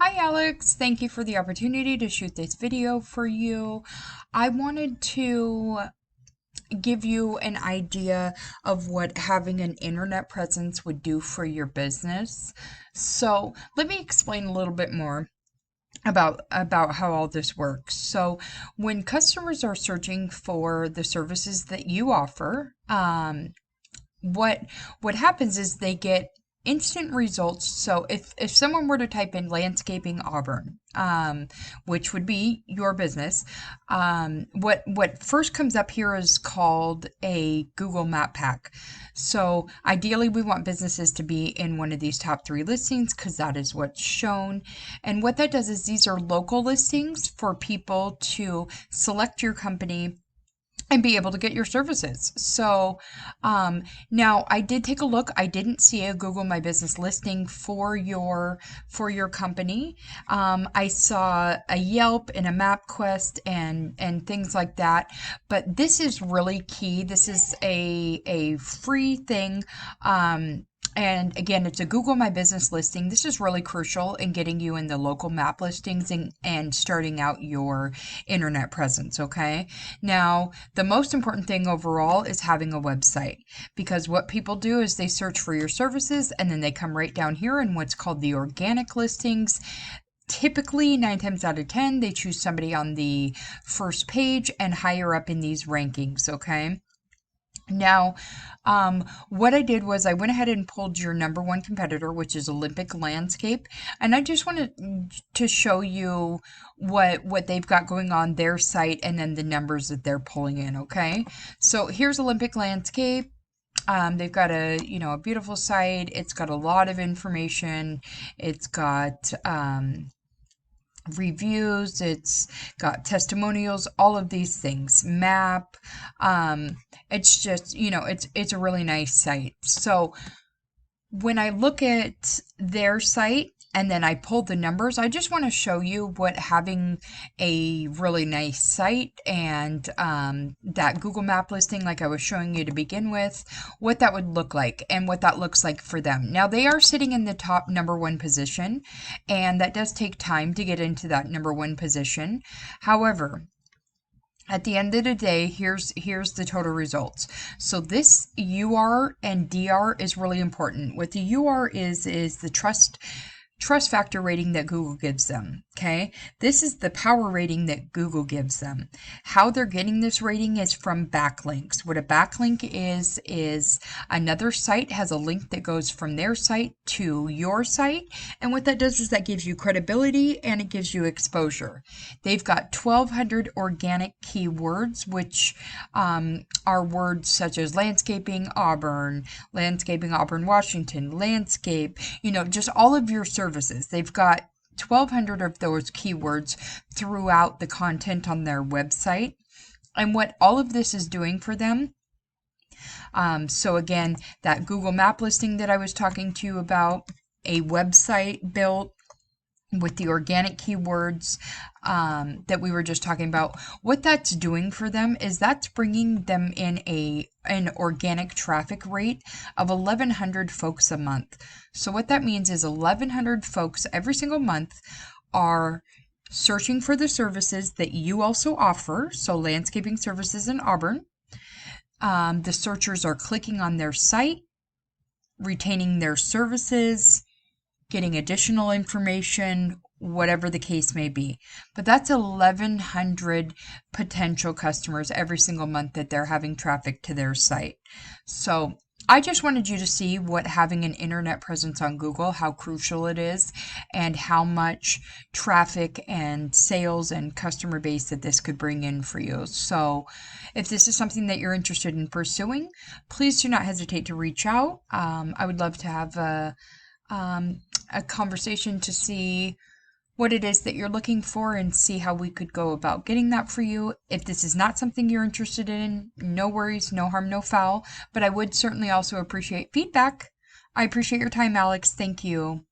Hi Alex, thank you for the opportunity to shoot this video for you. I wanted to give you an idea of what having an internet presence would do for your business. So let me explain a little bit more about how all this works. So when customers are searching for the services that you offer, what what happens is they get instant results. So if someone were to type in landscaping Auburn, which would be your business, what first comes up here is called a Google Map Pack. So ideally, we want businesses to be in one of these top 3 listings because that is what's shown. And what that does is these are local listings for people to select your company and be able to get your services. So now I did take a look. I didn't see a Google My Business listing for your company. I saw a Yelp and a MapQuest and things like that. But this is really key. This is a free thing. And again, it's a Google My Business listing. This is really crucial in getting you in the local map listings and starting out your internet presence, okay? Now, the most important thing overall is having a website, because what people do is they search for your services and then they come right down here in what's called the organic listings. Typically, 9 times out of 10, they choose somebody on the first page and higher up in these rankings, okay? Now, what I did was I went ahead and pulled your number 1 competitor, which is Olympic Landscape, and I just wanted to show you what they've got going on their site and then the numbers that they're pulling in, okay? So here's Olympic Landscape. They've got a beautiful site. It's got a lot of information. It's got reviews, it's got testimonials, all of these things, map. It's just, it's a really nice site. So when I look at their site and then I pulled the numbers, I just want to show you what having a really nice site and that Google Map listing, like I was showing you to begin with, what that would look like and what that looks like for them. Now, they are sitting in the top number 1 position, and that does take time to get into that number 1 position. However, at the end of the day, here's the total results. So this UR and DR is really important. What the UR is the trust factor rating that Google gives them, okay? This is the power rating that Google gives them. How they're getting this rating is from backlinks. What a backlink is another site has a link that goes from their site to your site, and what that does is that gives you credibility and it gives you exposure. They've got 1,200 organic keywords, which are words such as landscaping Auburn, Washington, landscape, just all of your services. They've got 1,200 of those keywords throughout the content on their website. And what all of this is doing for them, so again, that Google Map listing that I was talking to you about, a website built with the organic keywords that we were just talking about, what that's doing for them is that's bringing them in an organic traffic rate of 1,100 folks a month. So what that means is 1,100 folks every single month are searching for the services that you also offer, so landscaping services in Auburn. The searchers are clicking on their site, retaining their services, getting additional information, whatever the case may be. But that's 1,100 potential customers every single month that they're having traffic to their site. So I just wanted you to see what having an internet presence on Google, how crucial it is, and how much traffic and sales and customer base that this could bring in for you. So if this is something that you're interested in pursuing, please do not hesitate to reach out. I would love to have a conversation to see what it is that you're looking for and see how we could go about getting that for you. If this is not something you're interested in, no worries, no harm, no foul, but I would certainly also appreciate feedback. I appreciate your time, Alex. Thank you.